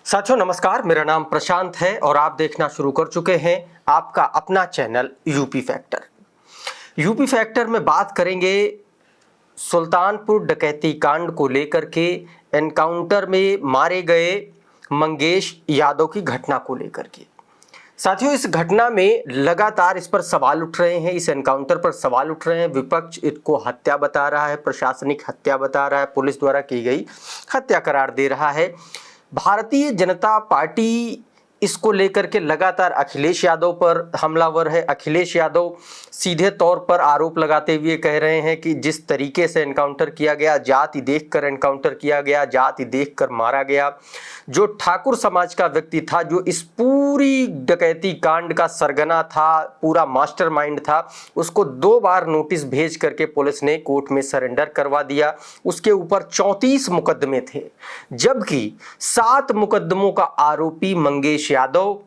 साथियों नमस्कार, मेरा नाम प्रशांत है और आप देखना शुरू कर चुके हैं आपका अपना channel UP factor. UP factor में बात करेंगे सुल्तानपुर डकैती कांड को लेकर के, एनकाउंटर में मारे गए मंगेश यादव की घटना को लेकर के। साथियों इस घटना में लगातार इस पर सवाल उठ रहे हैं, इस एनकाउंटर पर सवाल उठ रहे हैं। विपक्ष इसको हत्या बता रहा है, प्रशासनिक हत्या बता रहा है, पुलिस द्वारा की गई हत्या करार दे रहा है। भारतीय जनता पार्टी इसको लेकर के लगातार अखिलेश यादव पर हमलावर है। अखिलेश यादव सीधे तौर पर आरोप लगाते हुए कह रहे हैं कि जिस तरीके से एनकाउंटर किया गया, जाति देखकर एनकाउंटर किया गया, जाति देखकर मारा गया। जो ठाकुर समाज का व्यक्ति था, जो इस पूरी डकैती कांड का सरगना था, पूरा मास्टरमाइंड था, उसको 2 बार नोटिस भेज करके पुलिस ने कोर्ट में सरेंडर करवा दिया। उसके ऊपर 34 मुकदमे थे, जबकि 7 मुकदमों का आरोपी मंगेश यादव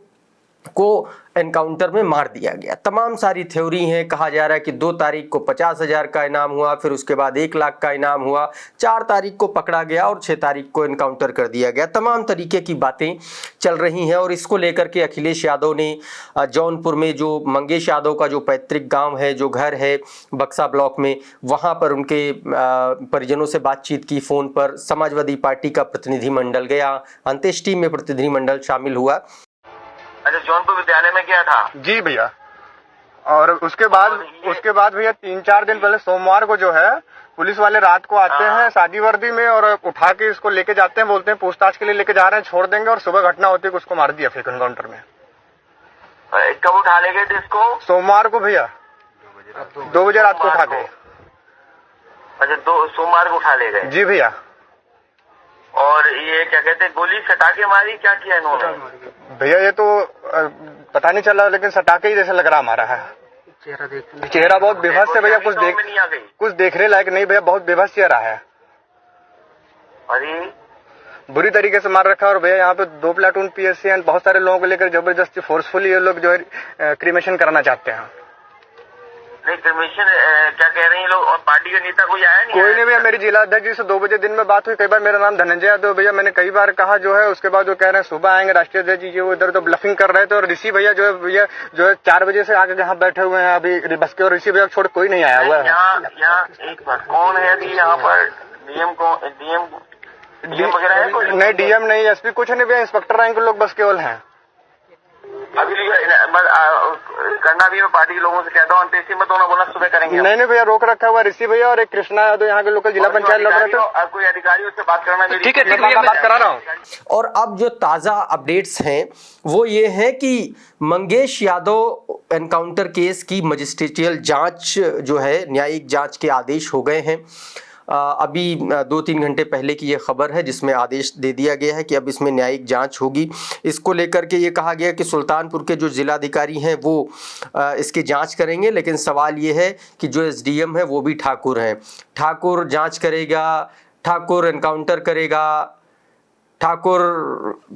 को एनकाउंटर में मार दिया गया। तमाम सारी थ्योरी हैं। कहा जा रहा है कि 2 तारीख को 50,000 का इनाम हुआ, फिर उसके बाद 1 लाख का इनाम हुआ, 4 तारीख को पकड़ा गया और 6 तारीख को एनकाउंटर कर दिया गया। तमाम तरीके की बातें चल रही हैं और इसको लेकर के अखिलेश यादव ने जौनपुर में जो मंगेश यादव का जो पैतृक गांव है, जो घर है बक्सा ब्लॉक में, वहां पर उनके परिजनों से बातचीत की फ़ोन पर। समाजवादी पार्टी का प्रतिनिधिमंडल गया, अंत्येष्टि में प्रतिनिधिमंडल शामिल हुआ। अच्छा, जौनपुर विद्यालय में क्या था? जी भैया। और उसके बाद भैया 3-4 दिन पहले सोमवार को जो है पुलिस वाले रात को आते हैं शादी वर्दी में और उठा के इसको लेके जाते हैं, बोलते हैं पूछताछ के लिए लेके जा रहे हैं, छोड़ देंगे। और सुबह घटना होती है कि उसको मार दिया फिर एनकाउंटर में। कब उठा ले गए थे इसको? सोमवार को भैया 2 बजे रात को उठा गए। अच्छा, सोमवार को उठा ले गए? जी भैया। और ये क्या कहते हैं, गोली सटा के मारी, क्या किया इन्होंने? भैया ये तो पता नहीं चला, लेकिन सटाके ही जैसा लग रहा हमारा है। चेहरा बहुत बेबस है भैया, कुछ देखने लायक नहीं भैया, बहुत बेबस चेहरा है। अरे बुरी तरीके से मार रखा है। और भैया यहाँ पे 2 प्लाटून पीएससी एंड बहुत सारे लोगों को लेकर जबरदस्ती फोर्सफुली ये लोग जो है क्रीमेशन कराना चाहते हैं। नहीं, कमीशन क्या कह रहे हैं लोग? और पार्टी का नेता कोई आया नहीं? कोई नहीं भैया। मेरी जिला अध्यक्ष जी से 2 बजे दिन में बात हुई। कई बार मेरा नाम धनंजय यादव भैया, मैंने कई बार कहा जो है। उसके बाद वो कह रहे हैं सुबह आएंगे राष्ट्रीय अध्यक्ष जी, वो इधर तो ब्लफिंग कर रहे थे। और ऋषि भैया जो है भैया 4 बजे से आके यहाँ बैठे हुए हैं अभी बस के। और ऋषि भैया छोड़ कोई नहीं आया हुआ है यहाँ। एक बार कौन है अभी यहाँ पर? डीएम वगैरह है कोई? नहीं, डीएम नहीं, एसपी कुछ नहीं भैया। इंस्पेक्टर रैंक के लोग बस केवल हैं अभी। करना भी मैं पार्टी के लोगों से कहता हूँ, अंत्येष्टि मत होना, बोला सुबह करेंगे। नहीं भैया, रोक रखा हुआ ऋषि भैया और एक कृष्णा यादव यहाँ के लोकल जिला पंचायत लड़ रहे थे। कोई अधिकारी उससे बात करना? ठीक है, मैं बात करा रहा हूँ। और अब जो ताज़ा अपडेट्स हैं वो ये है कि मंगेश यादव एनकाउंटर केस की मजिस्ट्रेटियल जांच जो है, न्यायिक जांच के आदेश हो गए हैं। अभी 2-3 घंटे पहले की ये खबर है जिसमें आदेश दे दिया गया है कि अब इसमें न्यायिक जांच होगी। इसको लेकर के ये कहा गया कि सुल्तानपुर के जो जिलाधिकारी हैं वो इसकी जांच करेंगे, लेकिन सवाल ये है कि जो एसडीएम है वो भी ठाकुर हैं। ठाकुर जांच करेगा, ठाकुर एनकाउंटर करेगा, ठाकुर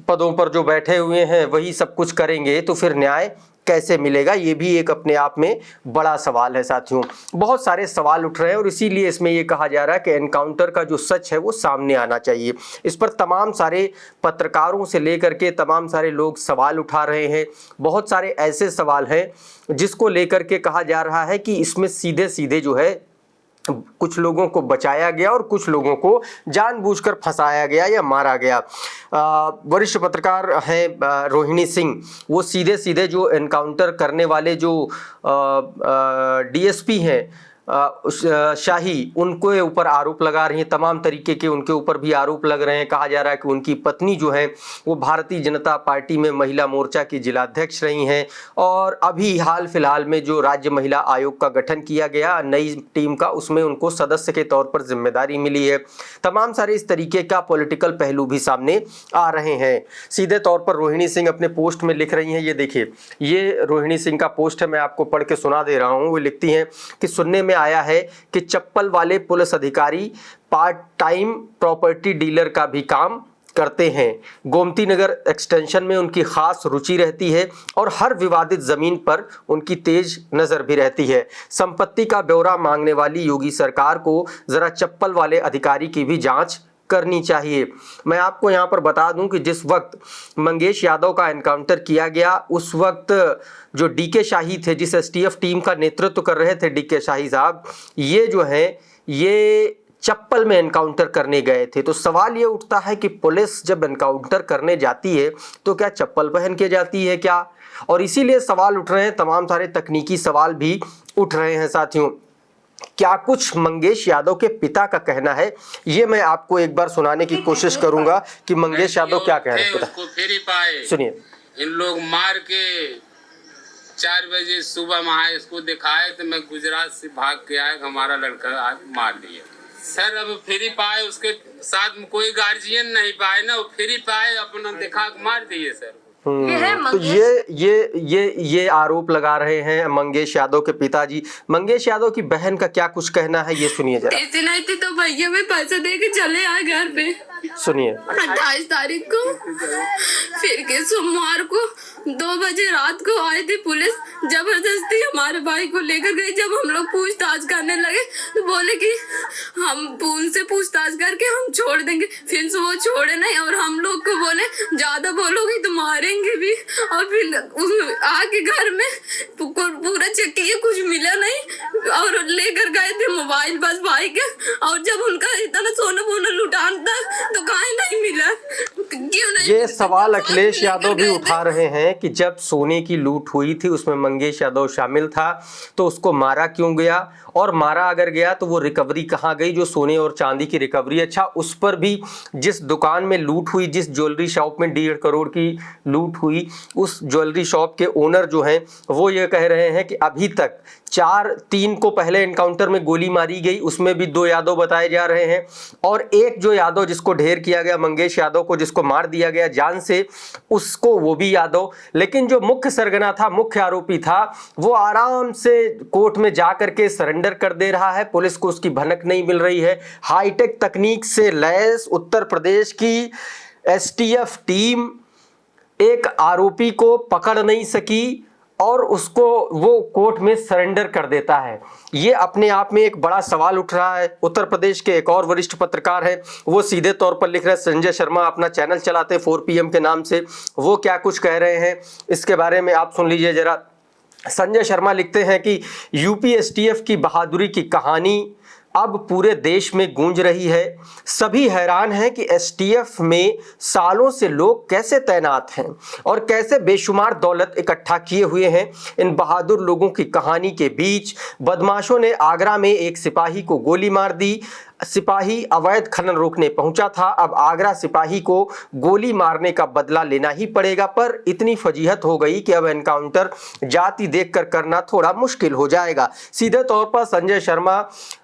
पदों पर जो बैठे हुए हैं वही सब कुछ करेंगे, तो फिर न्याय कैसे मिलेगा? ये भी एक अपने आप में बड़ा सवाल है साथियों। बहुत सारे सवाल उठ रहे हैं और इसीलिए इसमें ये कहा जा रहा है कि एनकाउंटर का जो सच है वो सामने आना चाहिए। इस पर तमाम सारे पत्रकारों से लेकर के तमाम सारे लोग सवाल उठा रहे हैं। बहुत सारे ऐसे सवाल हैं जिसको लेकर के कहा जा रहा है कि इसमें सीधे सीधे जो है कुछ लोगों को बचाया गया और कुछ लोगों को जानबूझकर फंसाया गया या मारा गया। वरिष्ठ पत्रकार हैं रोहिणी सिंह, वो सीधे सीधे जो एनकाउंटर करने वाले जो डीएसपी हैं शाही, उनके ऊपर आरोप लगा रही हैं। तमाम तरीके के उनके ऊपर भी आरोप लग रहे हैं। कहा जा रहा है कि उनकी पत्नी जो है वो भारतीय जनता पार्टी में महिला मोर्चा की जिलाध्यक्ष रही हैं और अभी हाल फिलहाल में जो राज्य महिला आयोग का गठन किया गया नई टीम का, उसमें उनको सदस्य के तौर पर जिम्मेदारी मिली है। तमाम सारे इस तरीके का पॉलिटिकल पहलू भी सामने आ रहे हैं। सीधे तौर पर रोहिणी सिंह अपने पोस्ट में लिख रही हैं, ये देखिए, ये रोहिणी सिंह का पोस्ट है, मैं आपको पढ़ के सुना दे रहा हूँ। वो लिखती हैं कि सुनने में आया है कि चप्पल वाले पुलिस अधिकारी पार्ट टाइम प्रॉपर्टी डीलर का भी काम करते हैं। गोमती नगर एक्सटेंशन में उनकी खास रुचि रहती है और हर विवादित जमीन पर उनकी तेज नजर भी रहती है। संपत्ति का ब्यौरा मांगने वाली योगी सरकार को जरा चप्पल वाले अधिकारी की भी जांच करनी चाहिए। मैं आपको यहाँ पर बता दूं कि जिस वक्त मंगेश यादव का एनकाउंटर किया गया उस वक्त जो डीके शाही थे, जिस एसटीएफ टीम का नेतृत्व कर रहे थे डीके शाही साहब, ये जो है ये चप्पल में एनकाउंटर करने गए थे। तो सवाल ये उठता है कि पुलिस जब एनकाउंटर करने जाती है तो क्या चप्पल पहन के जाती है क्या? और इसीलिए सवाल उठ रहे हैं, तमाम सारे तकनीकी सवाल भी उठ रहे हैं साथियों। क्या कुछ मंगेश यादव के पिता का कहना है, ये मैं आपको एक बार सुनाने की कोशिश करूंगा कि मंगेश यादव क्या कह रहे हैं। फिर ही पाए, सुनिए। इन लोग मार के 4 बजे सुबह वहाँ इसको दिखाए तो मैं गुजरात से भाग के आया, हमारा लड़का आज मार दिया। सर अब फ्री पाए, उसके साथ में कोई गार्जियन नहीं पाए ना, वो फ्री पाए अपना दिखा के मार दिए सर। तो ये आरोप लगा रहे हैं मंगेश यादव के पिताजी। मंगेश यादव की बहन का क्या कुछ कहना है, ये सुनिए जरा। ऐसे नहीं थी तो भैया में पैसा दे के चले आए घर पे। सुनिए। 28 तारीख को फिर के सोमवार को 2 बजे रात को आई थी पुलिस, जबरदस्ती हमारे भाई को लेकर गई। जब हम लोग पूछताछ करने लगे तो बोले कि हम उनसे पूछताछ करके हम छोड़ देंगे। फिर से वो छोड़े नहीं और हम लोग को बोले ज्यादा बोलोगे तो मारेंगे भी। और फिर आके घर में पूरा चेक किए, कुछ मिला नहीं और लेकर गए थे मोबाइल बस भाई के। और जब उनका इतना सोना वोना लुटान था तो कहीं नहीं मिला, क्यों नहीं? ये सवाल अखिलेश यादव भी उठा रहे हैं कि जब सोने की लूट हुई थी उसमें मंगेश यादव शामिल था तो उसको मारा क्यों गया, और मारा अगर गया तो वो रिकवरी कहाँ गई, जो सोने और चांदी की रिकवरी। अच्छा, उस पर भी जिस दुकान में लूट हुई, जिस ज्वेलरी शॉप में 1.5 करोड़ की लूट हुई, उस ज्वेलरी शॉप के ओनर जो हैं वो ये कह रहे हैं कि अभी तक 3 को पहले एनकाउंटर में गोली मारी गई, उसमें भी 2 यादव बताए जा रहे हैं, और एक जो यादव जिसको ढेर किया गया, मंगेश यादव को जिसको मार दिया गया जान से, उसको वो भी यादव। लेकिन जो मुख्य सरगना था, मुख्य आरोपी था, वो आराम से कोर्ट में जा करके सरेंडर कर दे रहा है। पुलिस को उसकी भनक नहीं मिल रही है। हाईटेक तकनीक से लैस उत्तर प्रदेश की एसटीएफ टीम एक आरोपी को पकड़ नहीं सकी और उसको वो कोर्ट में सरेंडर कर देता है। ये अपने आप में एक बड़ा सवाल उठ रहा है। उत्तर प्रदेश के एक और वरिष्ठ पत्रकार हैं, वो सीधे तौर पर लिख रहे हैं, संजय शर्मा अपना चैनल चलाते हैं 4 PM के नाम से। वो क्या कुछ कह रहे हैं इसके बारे में आप सुन लीजिए जरा। संजय शर्मा लिखते हैं कि यूपी एसटीएफ की बहादुरी की कहानी अब पूरे देश में गूंज रही है। सभी हैरान हैं कि एसटीएफ में सालों से लोग कैसे तैनात हैं और कैसे बेशुमार दौलत इकट्ठा किए हुए हैं। इन बहादुर लोगों की कहानी के बीच बदमाशों ने आगरा में एक सिपाही को गोली मार दी। सिपाही अवैध खनन रोकने पहुंचा था, अब आगरा सिपाही को गोली मारने का बदला लेना ही पड़ेगा। पर इतनी फजीहत हो गई कि अब एनकाउंटर जाति देखकर करना थोड़ा मुश्किल हो जाएगा। सीधे तौर पर संजय शर्मा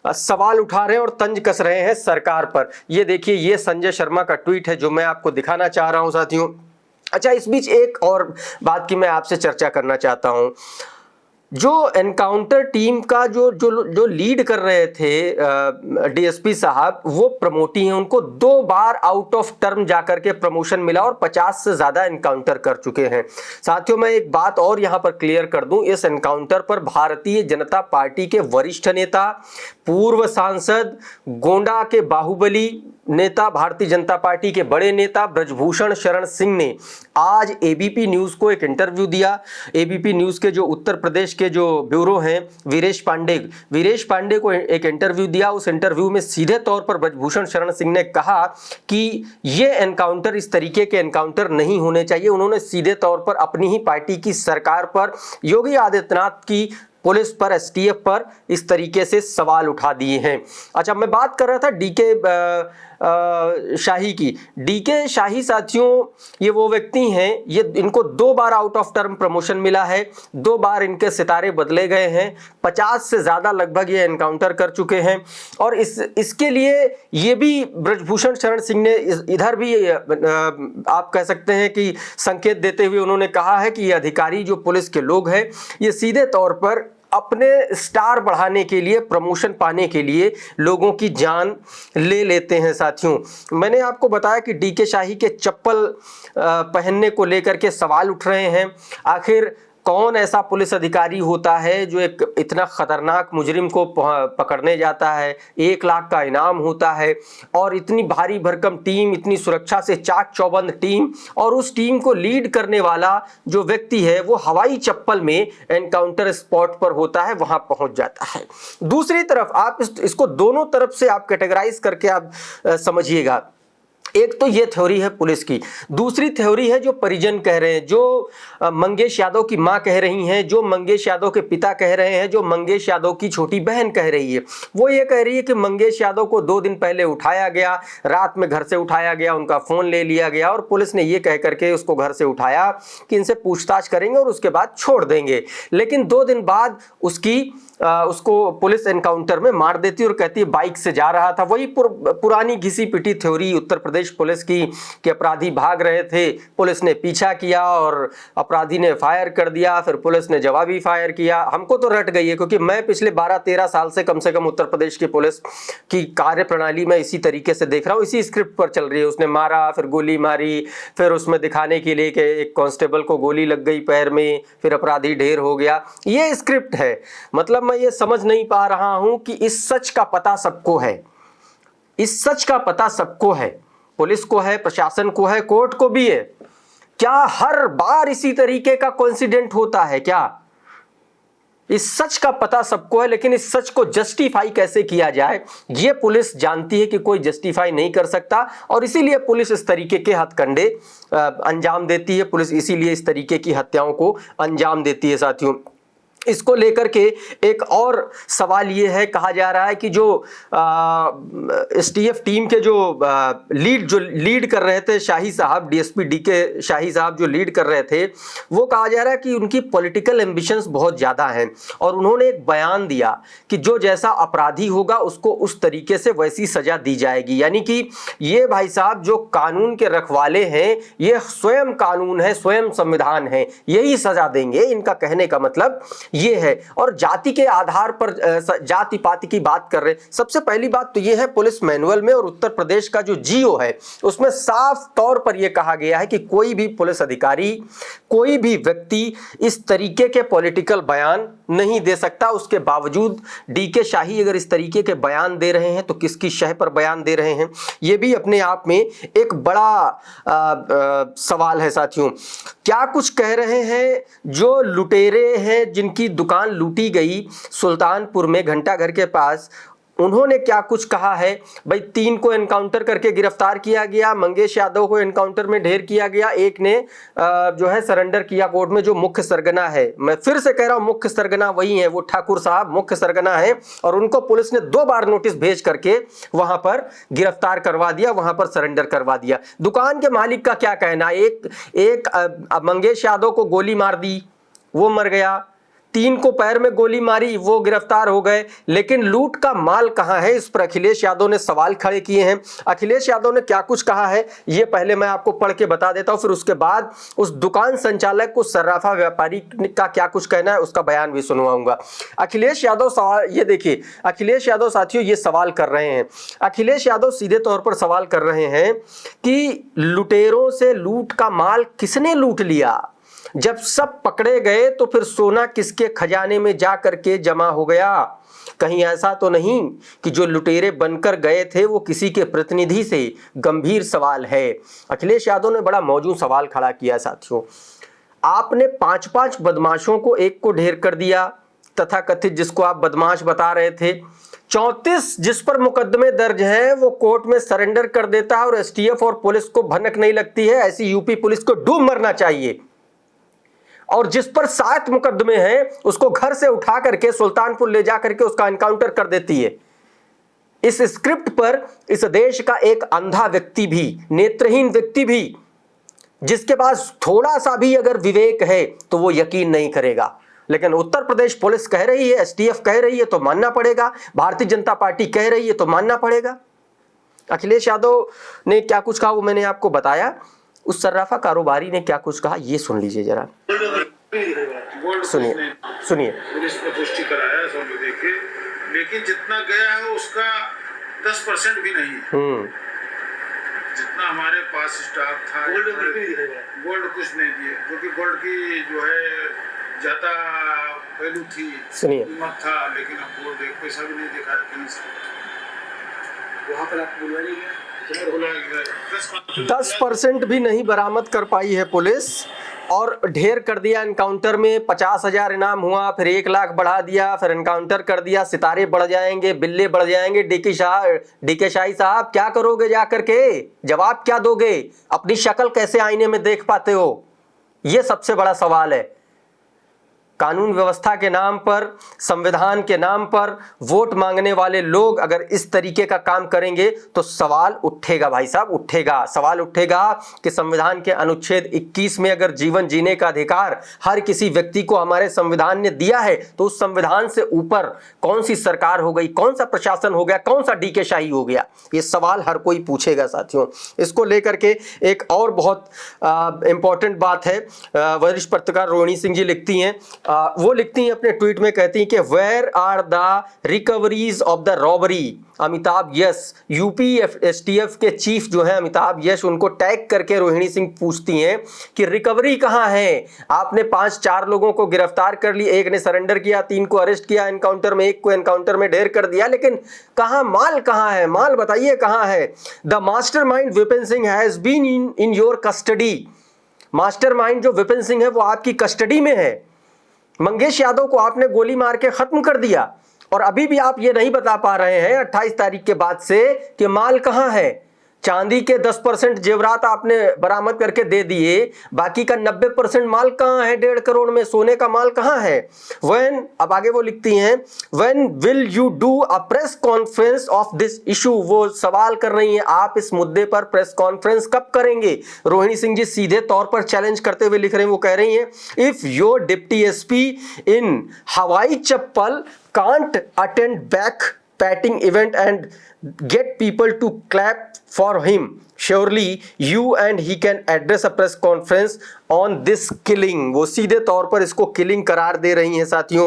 सवाल उठा रहे हैं और तंज कस रहे हैं सरकार पर। ये देखिए, ये संजय शर्मा का ट्वीट है जो मैं आपको दिखाना चाह रहा हूं साथियों। अच्छा, इस बीच एक और बात की मैं आपसे चर्चा करना चाहता हूं। जो एनकाउंटर टीम का जो लीड कर रहे थे डीएसपी साहब, वो प्रमोटी हैं। उनको 2 बार आउट ऑफ टर्म जाकर के प्रमोशन मिला और 50 से ज्यादा एनकाउंटर कर चुके हैं। साथियों, मैं एक बात और यहां पर क्लियर कर दूं, इस एनकाउंटर पर भारतीय जनता पार्टी के वरिष्ठ नेता, पूर्व सांसद, गोंडा के बाहुबली नेता, भारतीय जनता पार्टी के बड़े नेता ब्रजभूषण शरण सिंह ने आज एबीपी न्यूज को एक इंटरव्यू दिया। एबीपी न्यूज के जो उत्तर प्रदेश के जो ब्यूरो हैं वीरेश पांडे को एक इंटरव्यू दिया। उस इंटरव्यू में सीधे तौर पर ब्रजभूषण शरण सिंह ने कहा कि ये एनकाउंटर इस तरीके के एनकाउंटर नहीं होने चाहिए। उन्होंने सीधे तौर पर अपनी ही पार्टी की सरकार पर, योगी आदित्यनाथ की पुलिस पर, एसटीएफ पर इस तरीके से सवाल उठा दिए हैं। अच्छा, मैं बात कर रहा था डीके शाही की। डीके शाही साथियों, ये वो व्यक्ति हैं, ये इनको 2 बार आउट ऑफ टर्म प्रमोशन मिला है, 2 बार इनके सितारे बदले गए हैं, 50 से ज्यादा लगभग ये एनकाउंटर कर चुके हैं। और इसके लिए ये भी ब्रजभूषण शरण सिंह ने इधर भी आप कह सकते हैं कि संकेत देते हुए उन्होंने कहा है कि ये अधिकारी जो पुलिस के लोग हैं, ये सीधे तौर पर अपने स्टार बढ़ाने के लिए, प्रमोशन पाने के लिए लोगों की जान ले लेते हैं। साथियों, मैंने आपको बताया कि डीके शाही के चप्पल पहनने को लेकर के सवाल उठ रहे हैं। आखिर कौन ऐसा पुलिस अधिकारी होता है जो एक इतना खतरनाक मुजरिम को पकड़ने जाता है, 1 लाख का इनाम होता है और इतनी भारी भरकम टीम, इतनी सुरक्षा से चाक चौबंद टीम, और उस टीम को लीड करने वाला जो व्यक्ति है वो हवाई चप्पल में एनकाउंटर स्पॉट पर होता है, वहां पहुंच जाता है। दूसरी तरफ आप इसको दोनों तरफ से आप कैटेगराइज करके आप समझिएगा। एक तो ये थ्योरी है पुलिस की, दूसरी थ्योरी है जो परिजन कह रहे हैं, जो मंगेश यादव की मां कह रही हैं, जो मंगेश यादव के पिता कह रहे हैं, जो मंगेश यादव की छोटी बहन कह रही है। वो ये कह रही है कि मंगेश यादव को 2 दिन पहले उठाया गया, रात में घर से उठाया गया, उनका फोन ले लिया गया और पुलिस ने ये कह करके उसको घर से उठाया कि इनसे पूछताछ करेंगे और उसके बाद छोड़ देंगे। लेकिन 2 दिन बाद उसको पुलिस एनकाउंटर में मार देती और कहती है बाइक से जा रहा था। वही पुरानी घिसी पिटी थ्योरी उत्तर प्रदेश पुलिस की कि अपराधी भाग रहे थे, पुलिस ने पीछा किया और अपराधी ने फायर कर दिया, फिर पुलिस ने जवाबी फायर किया। हमको तो रट गई है, क्योंकि मैं पिछले 12-13 साल से कम उत्तर प्रदेश की पुलिस की कार्य प्रणाली में इसी तरीके से देख रहा हूँ, इसी स्क्रिप्ट पर चल रही है। उसने मारा, फिर गोली मारी, फिर उसमें दिखाने के लिए कि एक कांस्टेबल को गोली लग गई पैर में, फिर अपराधी ढेर हो गया। ये स्क्रिप्ट है। मतलब मैं ये समझ नहीं पा रहा हूं कि इस सच का पता सबको है, इस सच का पता सबको है, पुलिस को है, प्रशासन को है, कोर्ट को भी है। क्या हर बार इसी तरीके का कोइंसिडेंट होता है क्या? इस सच का पता सबको है, लेकिन इस सच को जस्टिफाई कैसे किया जाए ये पुलिस जानती है कि कोई जस्टिफाई नहीं कर सकता, और इसीलिए पुलिस इस तरीके के हथकंडे अंजाम देती है। पुलिस इसीलिए इस तरीके की हत्याओं को अंजाम देती है। साथियों, इसको लेकर के एक और सवाल ये है, कहा जा रहा है कि जो एसटीएफ टीम के जो लीड कर रहे थे शाही साहब, डीएसपी डीके शाही साहब जो लीड कर रहे थे, वो कहा जा रहा है कि उनकी पॉलिटिकल एम्बिशंस बहुत ज़्यादा हैं, और उन्होंने एक बयान दिया कि जो जैसा अपराधी होगा उसको उस तरीके से वैसी सज़ा दी जाएगी। यानी कि ये भाई साहब जो कानून के रखवाले हैं, ये स्वयं कानून है, स्वयं संविधान है, यही सज़ा देंगे। इनका कहने का मतलब ये है। और जाति के आधार पर जाति पाति की बात कर रहे हैं। सबसे पहली बात तो ये है, पुलिस मैनुअल में और उत्तर प्रदेश का जो जीओ है उसमें साफ तौर पर यह कहा गया है कि कोई भी पुलिस अधिकारी, कोई भी व्यक्ति इस तरीके के पॉलिटिकल बयान नहीं दे सकता। उसके बावजूद डीके शाही अगर इस तरीके के बयान दे रहे हैं तो किसकी शह पर बयान दे रहे हैं, ये भी अपने आप में एक बड़ा सवाल है। साथियों, क्या कुछ कह रहे हैं जो लुटेरे हैं, जिनकी दुकान लूटी गई सुल्तानपुर में घंटाघर के पास, उन्होंने क्या कुछ कहा है। भाई 3 को एनकाउंटर करके गिरफ्तार किया गया, मंगेश यादव को एनकाउंटर में ढेर किया गया, एक ने जो है सरेंडर किया कोर्ट में, जो मुख्य सरगना है। मैं फिर से कह रहा हूं, मुख्य सरगना वही है, वो ठाकुर साहब मुख्य सरगना है, और उनको पुलिस ने 2 बार नोटिस भेज करके वहां पर गिरफ्तार करवा दिया, वहां पर सरेंडर करवा दिया। दुकान के मालिक का क्या कहना, एक मंगेश यादव को गोली मार दी, वो मर गया, 3 को पैर में गोली मारी, वो गिरफ्तार हो गए, लेकिन लूट का माल कहां है, इस पर अखिलेश यादव ने सवाल खड़े किए हैं। अखिलेश यादव ने क्या कुछ कहा है ये पहले मैं आपको पढ़ के बता देता हूं, फिर उसके बाद उस दुकान संचालक को, सर्राफा व्यापारी का क्या कुछ कहना है उसका बयान भी सुनवाऊंगा। अखिलेश यादव सवाल, ये देखिए, अखिलेश यादव साथियों ये सवाल कर रहे हैं। अखिलेश यादव सीधे तौर पर सवाल कर रहे हैं कि लुटेरों से लूट का माल किसने लूट लिया? जब सब पकड़े गए तो फिर सोना किसके खजाने में जा करके जमा हो गया? कहीं ऐसा तो नहीं कि जो लुटेरे बनकर गए थे वो किसी के प्रतिनिधि से? गंभीर सवाल है। अखिलेश यादव ने बड़ा मौजूद सवाल खड़ा किया। साथियों, आपने 5-5 बदमाशों को एक को ढेर कर दिया, तथाकथित जिसको आप बदमाश बता रहे थे। 34 जिस पर मुकदमे दर्ज हैं वो कोर्ट में सरेंडर कर देता है, और एसटीएफ और पुलिस को भनक नहीं लगती है। ऐसी यूपी पुलिस को डूब मरना चाहिए। और जिस पर 7 मुकदमे हैं उसको घर से उठा करके सुल्तानपुर ले जा करके उसका एनकाउंटर कर देती है। इस स्क्रिप्ट पर इस देश का एक अंधा व्यक्ति भी, नेत्रहीन व्यक्ति भी, जिसके पास थोड़ा सा भी अगर विवेक है तो वो यकीन नहीं करेगा। लेकिन उत्तर प्रदेश पुलिस कह रही है, एसटीएफ कह रही है तो मानना पड़ेगा, भारतीय जनता पार्टी कह रही है तो मानना पड़ेगा। अखिलेश यादव ने क्या कुछ कहा वो मैंने आपको बताया। उस सर्राफा कारोबारी ने क्या कुछ कहा ये सुन लीजिए जरा, सुनिए। पुलिस ने पुष्टि कराया सब देखे, लेकिन जितना गया है उसका 10% भी नहीं है। जितना हमारे पास स्टाफ था, गोल्ड कुछ नहीं दिए, क्योंकि गोल्ड की जो है ज्यादा वैल्यू थी, सुनिए। कीमत था, लेकिन अब वो देख पैसा भी नहीं दिखा कहीं से। वहाँ पर आपको बुलवाया नहीं गया, 10% भी नहीं बरामद कर पाई है पुलिस और ढेर कर दिया एनकाउंटर में। 50,000 इनाम हुआ, फिर 1 लाख बढ़ा दिया, फिर एनकाउंटर कर दिया। सितारे बढ़ जाएंगे, बिल्ले बढ़ जाएंगे। डीके शाही साहब क्या करोगे जाकर के? जवाब क्या दोगे? अपनी शक्ल कैसे आईने में देख पाते हो? ये सबसे बड़ा सवाल है। कानून व्यवस्था के नाम पर, संविधान के नाम पर वोट मांगने वाले लोग अगर इस तरीके का काम करेंगे तो सवाल उठेगा भाई साहब, उठेगा। सवाल उठेगा कि संविधान के अनुच्छेद 21 में अगर जीवन जीने का अधिकार हर किसी व्यक्ति को हमारे संविधान ने दिया है तो उस संविधान से ऊपर कौन सी सरकार हो गई, कौन सा प्रशासन हो गया, कौन सा डीके शाही हो गया? ये सवाल हर कोई पूछेगा साथियों। इसको लेकर के एक और बहुत इंपॉर्टेंट बात है। वरिष्ठ पत्रकार रोहिणी सिंह जी लिखती हैं, वो लिखती हैं अपने ट्वीट में, कहती हैं कि where are the recoveries of the robbery? Amitabh Yash, UP STF के चीफ जो है अमिताभ यश, उनको टैग करके रोहिणी सिंह पूछती हैं कि रिकवरी कहां है? आपने 5-4 लोगों को गिरफ्तार कर ली, एक ने सरेंडर किया, 3 को अरेस्ट किया एनकाउंटर में, 1 को एनकाउंटर में ढेर कर दिया, लेकिन कहां माल, कहां है माल? बताइए कहां है? The mastermind Vipin Singh has been in your custody. Mastermind जो विपिन सिंह है वो आपकी कस्टडी में है। मंगेश यादव को आपने गोली मार के खत्म कर दिया और अभी भी आप ये नहीं बता पा रहे हैं 28 तारीख के बाद से कि माल कहां है। चांदी के 10% जेवरात आपने बरामद करके दे दिए, बाकी का 90% माल कहां है? 1.5 करोड़ में सोने का माल कहां है? व्हेन, अब आगे वो लिखती हैं, when will you do a press conference of this issue? वो सवाल कर रही हैं, आप इस मुद्दे पर प्रेस कॉन्फ्रेंस कब करेंगे? रोहिणी सिंह जी सीधे तौर पर चैलेंज करते हुए लिख रहे हैं, वो कह रही हैं, if your deputy SP in hawai chappal can't attend back patting event and get people to clap for him, surely you and he can address a press conference on this killing। वो सीधे तौर पर इसको किलिंग करार दे रही हैं साथियों।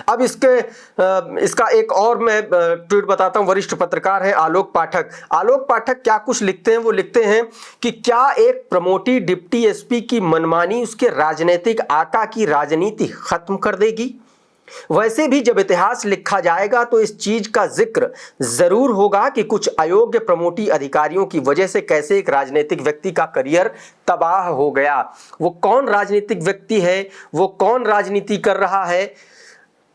अब इसका एक और मैं ट्वीट बताता हूं। वरिष्ठ पत्रकार है आलोक पाठक। आलोक पाठक क्या कुछ लिखते हैं? वो लिखते हैं कि क्या एक प्रमोटी डिप्टी एसपी की मनमानी उसके राजनीतिक आका की राजनीति खत्म कर देगी? वैसे भी जब इतिहास लिखा जाएगा तो इस चीज का जिक्र जरूर होगा कि कुछ अयोग्य प्रमोटी अधिकारियों की वजह से कैसे एक राजनीतिक व्यक्ति का करियर तबाह हो गया। वो कौन राजनीतिक व्यक्ति है, वो कौन राजनीति कर रहा है,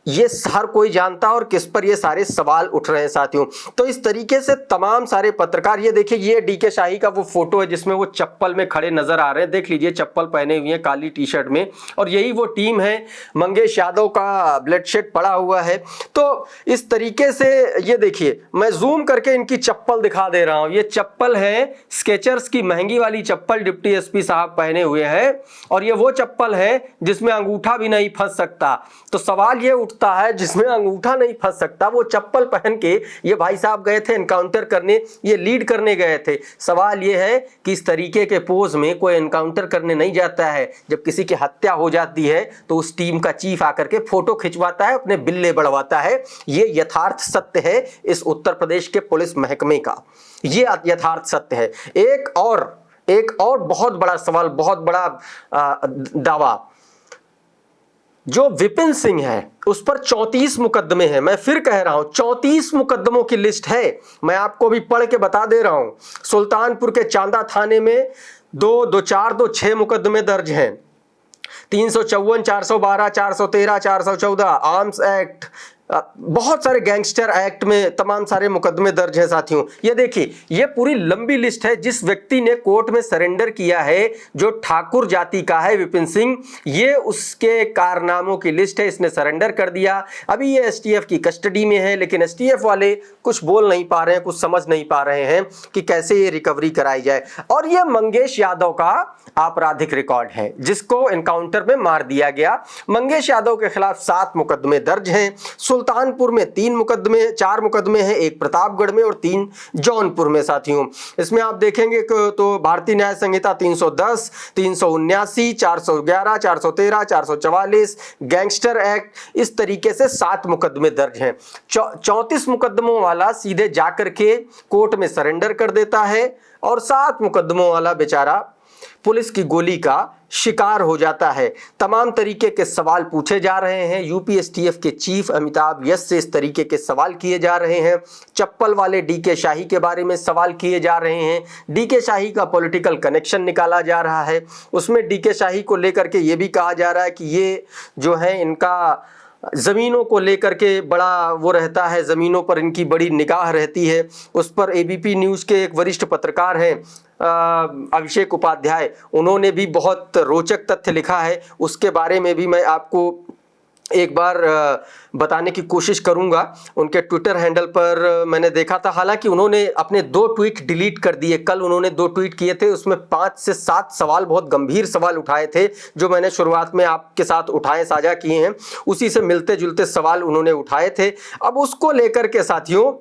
ये हर कोई जानता और किस पर ये सारे सवाल उठ रहे हैं साथियों। तो इस तरीके से तमाम सारे पत्रकार, ये देखिए, ये डीके शाही का वो फोटो है जिसमें वो चप्पल में खड़े नजर आ रहे हैं। देख लीजिए, चप्पल पहने हुए हैं काली टी शर्ट में, और यही वो टीम है। मंगेश यादव का ब्लड शेड पड़ा हुआ है। तो इस तरीके से ये देखिए, मैं जूम करके इनकी चप्पल दिखा दे रहा हूं। ये चप्पल है स्केचर्स की महंगी वाली चप्पल डिप्टी एसपी साहब पहने हुए हैं, और ये वो चप्पल है जिसमें अंगूठा भी नहीं फंस सकता। तो सवाल ये उठता है, जिसमें अंगूठा नहीं फंस सकता, वो चप्पल पहन के ये भाई साहब गए थे एनकाउंटर करने, ये लीड करने गए थे। सवाल ये है कि इस तरीके के पोज में कोई एनकाउंटर करने नहीं जाता है। जब किसी की हत्या हो जाती है तो उस टीम का चीफ आकर के फोटो खिंचवाता है, अपने बिल्ले बढ़वाता है। ये यथार्थ सत्य है इस उत्तर प्रदेश के पुलिस महकमे का, ये यथार्थ सत्य है। एक और बहुत बड़ा सवाल, बहुत बड़ा दावा, जो विपिन सिंह है उस पर 34 मुकदमे हैं। मैं फिर कह रहा हूं, 34 मुकदमों की लिस्ट है। मैं आपको भी पढ़ के बता दे रहा हूं। सुल्तानपुर के चांदा थाने में 6 मुकदमे दर्ज हैं। 354, 412, 413, 414 आर्म्स एक्ट, बहुत सारे गैंगस्टर एक्ट में तमाम सारे मुकदमे दर्ज हैं साथियों। ये देखिए, ये पूरी लंबी लिस्ट है। जिस व्यक्ति ने कोर्ट में सरेंडर किया है, जो ठाकुर जाति का है विपिन सिंह, ये उसके कारनामों की लिस्ट है। इसने सरेंडर कर दिया। अभी ये एसटीएफ की कस्टडी में है, लेकिन एसटीएफ वाले कुछ बोल नहीं पा रहे हैं, कुछ समझ नहीं पा रहे हैं कि कैसे ये रिकवरी कराई जाए। और ये मंगेश यादव का आपराधिक रिकॉर्ड है, जिसको एनकाउंटर में मार दिया गया। मंगेश यादव के खिलाफ 7 मुकदमे दर्ज हैं। सुल्तानपुर में 4 मुकदमे हैं, 1 प्रतापगढ़ में और 3 जौनपुर में साथियों। इसमें आप देखेंगे तो भारतीय न्याय संहिता 310, 379, 411, 413, 444, गैंगस्टर एक्ट, इस तरीके से 7 मुकदमे दर्ज हैं। 34 मुकदमों वाला सीधे जाकर के कोर्ट में सरेंडर कर देता है, और 7 मुकदमों वाला बेचारा पुलिस की गोली का शिकार हो जाता है। तमाम तरीके के सवाल पूछे जा रहे हैं। यूपी एसटीएफ के चीफ अमिताभ यस से इस तरीके के सवाल किए जा रहे हैं। चप्पल वाले डीके शाही के बारे में सवाल किए जा रहे हैं। डीके शाही का पॉलिटिकल कनेक्शन निकाला जा रहा है। उसमें डीके शाही को लेकर के ये भी कहा जा रहा है कि ये जो है इनका ज़मीनों को लेकर के बड़ा वो रहता है, ज़मीनों पर इनकी बड़ी निगाह रहती है। उस पर एबीपी न्यूज़ के एक वरिष्ठ पत्रकार हैं अभिषेक उपाध्याय, उन्होंने भी बहुत रोचक तथ्य लिखा है। उसके बारे में भी मैं आपको एक बार बताने की कोशिश करूंगा। उनके ट्विटर हैंडल पर मैंने देखा था, हालांकि उन्होंने अपने 2 ट्वीट डिलीट कर दिए। कल उन्होंने 2 ट्वीट किए थे, उसमें 5 से 7 सवाल, बहुत गंभीर सवाल उठाए थे जो मैंने शुरुआत में आपके साथ उठाए साझा किए हैं। उसी से मिलते जुलते सवाल उन्होंने उठाए थे। अब उसको लेकर के साथियों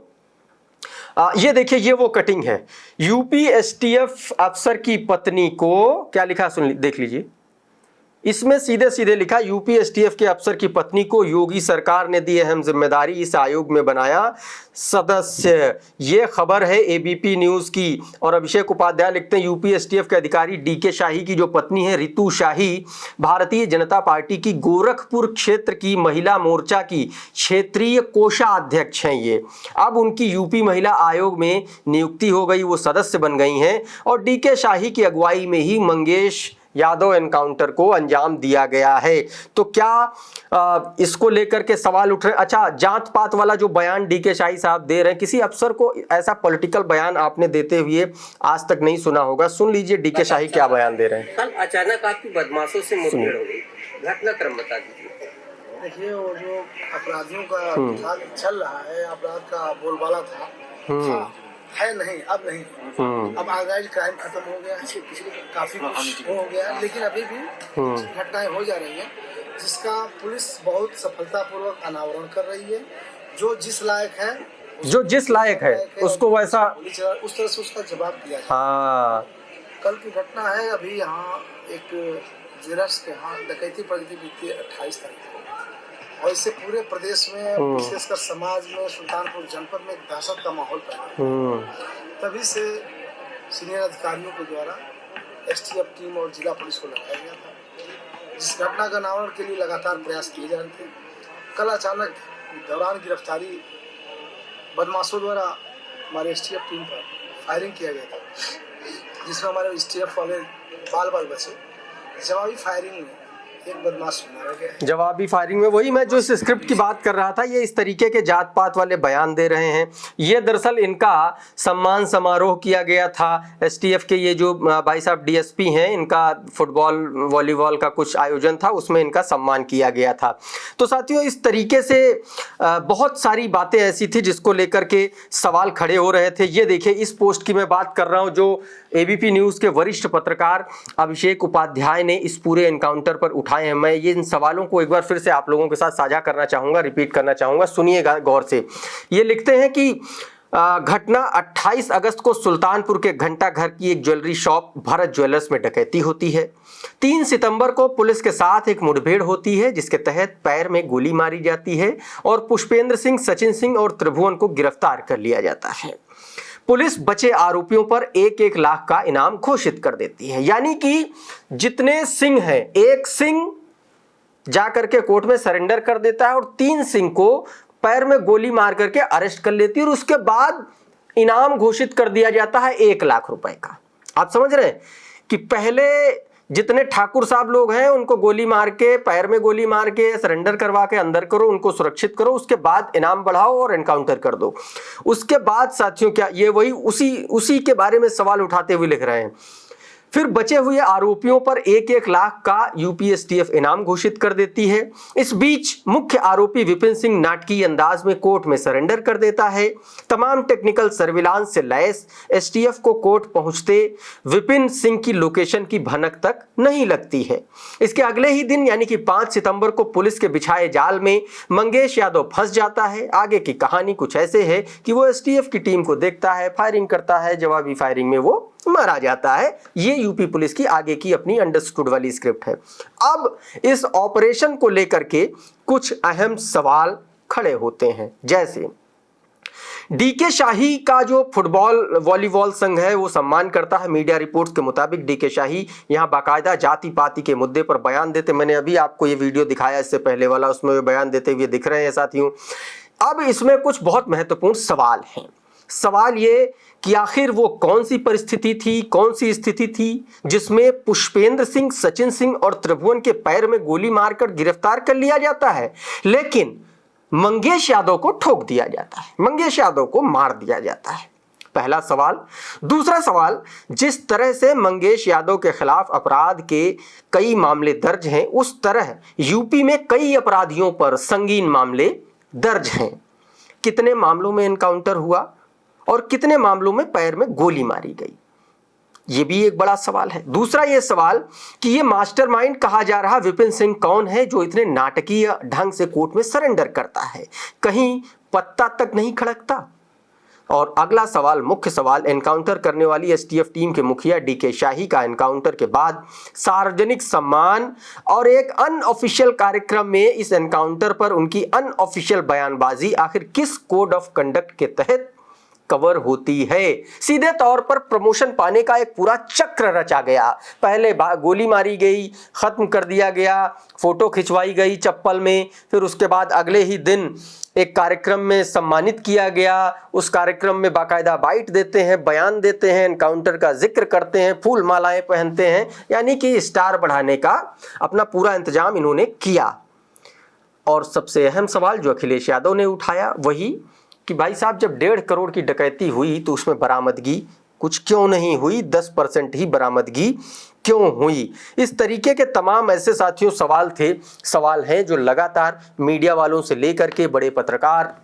ये देखिए, ये वो कटिंग है। यूपी एसटीएफ अफसर की पत्नी को क्या लिखा देख लीजिए। इसमें सीधे सीधे लिखा, यूपी एसटीएफ के अफसर की पत्नी को योगी सरकार ने दी अहम जिम्मेदारी, इस आयोग में बनाया सदस्य। ये खबर है एबीपी न्यूज की। और अभिषेक उपाध्याय लिखते हैं, यूपी एसटीएफ के अधिकारी डीके शाही की जो पत्नी है रितु शाही, भारतीय जनता पार्टी की गोरखपुर क्षेत्र की महिला मोर्चा की क्षेत्रीय कोषाध्यक्ष हैं ये। अब उनकी यूपी महिला आयोग में नियुक्ति हो गई, वो सदस्य बन गई हैं। और डीके शाही की अगुवाई में ही मंगेश यादव एनकाउंटर को अंजाम दिया गया है। तो क्या इसको लेकर के सवाल उठ रहे? अच्छा, जात पात वाला जो बयान डीके शाही साहब दे रहे हैं, किसी अफसर को ऐसा पॉलिटिकल बयान आपने देते हुए आज तक नहीं सुना होगा। सुन लीजिए डीके शाही क्या बयान दे रहे हैं। कल अचानक आपकी बदमाशों से मुठभेड़ हो गई, घटनाक्रम बता दीजिए। देखिए, वो जो अपराधियों का चल रहा है, अपराध का बोलबाला था, है नहीं, अब नहीं। अब ऑर्गेनाइज्ड क्राइम खत्म हो गया, पिछले काफी कुछ हो गया, लेकिन अभी भी घटनाएं हो जा रही हैं जिसका पुलिस बहुत सफलतापूर्वक अनावरण कर रही है। जो जिस लायक है उसको वैसा उस तरह से उसका जवाब दिया जाए। हाँ, कल की घटना है, अभी यहाँ एक ज्वेलर्स के यहाँ डकैती पड़ी थी बीती 28 तारीख को, और इससे पूरे प्रदेश में, विशेषकर समाज में, सुल्तानपुर जनपद में दहशत का माहौल पैदा। तभी से सीनियर अधिकारियों के द्वारा एसटीएफ टीम और जिला पुलिस को लगाया गया था, जिस घटना का अनावरण के लिए लगातार प्रयास किए जा रहे थे। कल अचानक दौरान गिरफ्तारी बदमाशों द्वारा हमारे एसटीएफ टीम पर फायरिंग किया गया था, जिसमें हमारे एसटीएफ वाले बाल बचे। जवाबी फायरिंग में एक बदमाश मारा गया। जवाबी फायरिंग में, वही मैं जो इस स्क्रिप्ट की बात कर रहा था, ये इस तरीके के जात पात वाले बयान दे रहे हैं। ये दरअसल इनका सम्मान समारोह किया गया था। एसटीएफ के ये जो भाई साहब डीएसपी हैं, इनका फुटबॉल वॉलीबॉल का कुछ आयोजन था, उसमें इनका सम्मान किया गया था। तो साथियों, इस तरीके से बहुत सारी बातें ऐसी थी जिसको लेकर के सवाल खड़े हो रहे थे। ये देखिए, इस पोस्ट की मैं बात कर रहा हूँ जो एबीपी न्यूज़ के वरिष्ठ पत्रकार अभिषेक उपाध्याय ने इस पूरे एनकाउंटर पर उठाए हैं। मैं ये इन सवालों को एक बार फिर से आप लोगों के साथ साझा करना चाहूँगा, रिपीट करना चाहूँगा, सुनिएगा गौर से। ये लिखते हैं कि घटना 28 अगस्त को सुल्तानपुर के घंटा घर की एक ज्वेलरी शॉप भरत ज्वेलर्स में डकैती होती है। 3 सितंबर को पुलिस के साथ एक मुठभेड़ होती है जिसके तहत पैर में गोली मारी जाती है और पुष्पेंद्र सिंह, सचिन सिंह और त्रिभुवन को गिरफ्तार कर लिया जाता है। पुलिस बचे आरोपियों पर 1-1 लाख का इनाम घोषित कर देती है। यानी कि जितने सिंह हैं, एक सिंह जाकर के कोर्ट में सरेंडर कर देता है और 3 सिंह को पैर में गोली मार करके अरेस्ट कर लेती है और उसके बाद इनाम घोषित कर दिया जाता है 1 लाख रुपए का। आप समझ रहे हैं कि पहले जितने ठाकुर साहब लोग हैं उनको गोली मार के, पैर में गोली मार के सरेंडर करवा के अंदर करो, उनको सुरक्षित करो, उसके बाद इनाम बढ़ाओ और एनकाउंटर कर दो। उसके बाद साथियों क्या, ये वही उसी के बारे में सवाल उठाते हुए लिख रहे हैं। फिर बचे हुए आरोपियों पर 1-1 लाख का यूपी एसटीएफ इनाम घोषित कर देती है। इस बीच मुख्य आरोपी विपिन सिंह नाटकीय अंदाज में कोर्ट में सरेंडर कर देता है। तमाम टेक्निकल सर्विलांस से लैस एसटीएफ को कोर्ट पहुंचते विपिन सिंह की लोकेशन की भनक तक नहीं लगती है। इसके अगले ही दिन यानी कि 5 सितंबर को पुलिस के बिछाए जाल में मंगेश यादव फंस जाता है। आगे की कहानी कुछ ऐसे है कि वो एसटीएफ की टीम को देखता है, फायरिंग करता है, जवाबी फायरिंग में वो मारा जाता है। ये यूपी पुलिस की आगे की अपनी अंडरस्टूड वाली स्क्रिप्ट है। अब इस ऑपरेशन को लेकर के कुछ अहम सवाल खड़े होते हैं, जैसे डीके शाही का जो फुटबॉल वॉलीबॉल संघ है वो सम्मान करता है। मीडिया रिपोर्ट्स के मुताबिक डीके शाही यहां बाकायदा जाति पाति के मुद्दे पर बयान देते, मैंने अभी आपको ये वीडियो दिखाया इससे पहले वाला, उसमें वे बयान देते हुए दिख रहे हैं साथियों। अब इसमें कुछ बहुत महत्वपूर्ण सवाल हैं। सवाल ये कि आखिर वो कौन सी परिस्थिति थी, कौन सी स्थिति थी जिसमें पुष्पेंद्र सिंह, सचिन सिंह और त्रिभुवन के पैर में गोली मारकर गिरफ्तार कर लिया जाता है, लेकिन मंगेश यादव को ठोक दिया जाता है, मंगेश यादव को मार दिया जाता है। पहला सवाल। दूसरा सवाल, जिस तरह से मंगेश यादव के खिलाफ अपराध के कई मामले दर्ज हैं, उस तरह यूपी में कई अपराधियों पर संगीन मामले दर्ज हैं। कितने मामलों में एनकाउंटर हुआ और कितने मामलों में पैर में गोली मारी गई, ये भी एक बड़ा सवाल है। दूसरा ये सवाल कि ये मास्टरमाइंड कहा जा रहा विपिन सिंह कौन है जो इतने नाटकीय ढंग से कोर्ट में सरेंडर करता है, कहीं पत्ता तक नहीं खड़कता। और अगला सवाल, मुख्य सवाल, एनकाउंटर करने वाली एसटीएफ टीम के मुखिया डीके शाही का एनकाउंटर के बाद सार्वजनिक सम्मान और एक अनऑफिशियल कार्यक्रम में इस एनकाउंटर पर उनकी अनऑफिशियल बयानबाजी आखिर किस कोड ऑफ कंडक्ट के तहत कवर होती है। सीधे तौर पर प्रमोशन पाने का एक पूरा चक्र रचा गया। पहले गोली मारी गई, खत्म कर दिया गया, फोटो खिंचवाई गई चप्पल में, फिर उसके बाद अगले ही दिन एक कार्यक्रम में सम्मानित किया गया। उस कार्यक्रम में बाकायदा बाइट देते हैं, बयान देते हैं, एनकाउंटर का जिक्र करते हैं, फूल मालाएं पहनते हैं, यानी कि स्टार बढ़ाने का अपना पूरा इंतजाम इन्होंने किया। और सबसे अहम सवाल जो अखिलेश यादव ने उठाया वही कि भाई साहब, जब 1.5 करोड़ की डकैती हुई तो उसमें बरामदगी कुछ क्यों नहीं हुई, 10% ही बरामदगी क्यों हुई। इस तरीके के तमाम ऐसे साथियों सवाल हैं जो लगातार मीडिया वालों से लेकर के बड़े पत्रकार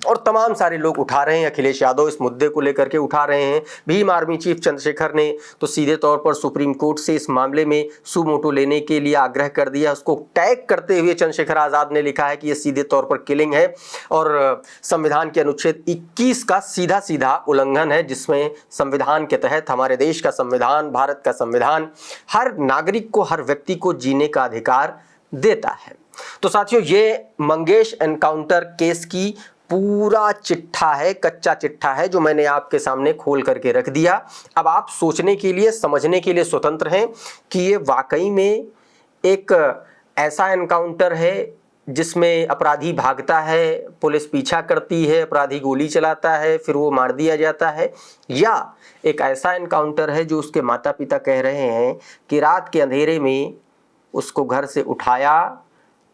और तमाम सारे लोग उठा रहे हैं। अखिलेश यादव इस मुद्दे को लेकर के उठा रहे हैं। भीम आर्मी चीफ चंद्रशेखर ने तो सीधे तौर पर सुप्रीम कोर्ट से इस मामले में सुमोटो लेने के लिए आग्रह कर दिया। उसको टैग करते हुए चंद्रशेखर आज़ाद ने लिखा है कि यह सीधे तौर पर किलिंग है और संविधान के अनुच्छेद 21 का सीधा सीधा उल्लंघन है, जिसमें संविधान के तहत हमारे देश का संविधान, भारत का संविधान हर नागरिक को, हर व्यक्ति को जीने का अधिकार देता है। तो साथियों, ये मंगेश एनकाउंटर केस की पूरा चिट्ठा है, कच्चा चिट्ठा है, जो मैंने आपके सामने खोल करके रख दिया। अब आप सोचने के लिए, समझने के लिए स्वतंत्र हैं कि ये वाकई में एक ऐसा एनकाउंटर है जिसमें अपराधी भागता है, पुलिस पीछा करती है, अपराधी गोली चलाता है, फिर वो मार दिया जाता है, या एक ऐसा एनकाउंटर है जो उसके माता पिता कह रहे हैं कि रात के अंधेरे में उसको घर से उठाया,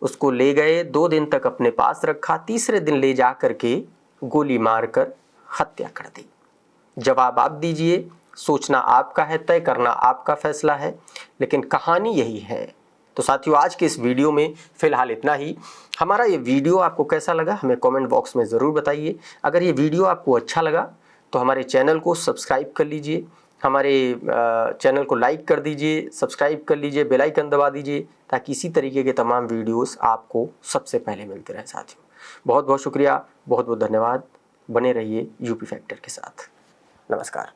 उसको ले गए, 2 दिन तक अपने पास रखा, तीसरे दिन ले जा करके गोली मारकर हत्या कर दी। जवाब आप दीजिए, सोचना आपका है, तय करना आपका फैसला है, लेकिन कहानी यही है। तो साथियों, आज के इस वीडियो में फ़िलहाल इतना ही। हमारा ये वीडियो आपको कैसा लगा हमें कमेंट बॉक्स में ज़रूर बताइए। अगर ये वीडियो आपको अच्छा लगा तो हमारे चैनल को सब्सक्राइब कर लीजिए, हमारे चैनल को लाइक कर दीजिए, सब्सक्राइब कर लीजिए, बेल आइकन दबा दीजिए, ताकि इसी तरीके के तमाम वीडियोस आपको सबसे पहले मिलते रहें। साथियों, बहुत बहुत शुक्रिया, बहुत बहुत धन्यवाद। बने रहिए यूपी फैक्टर के साथ। नमस्कार।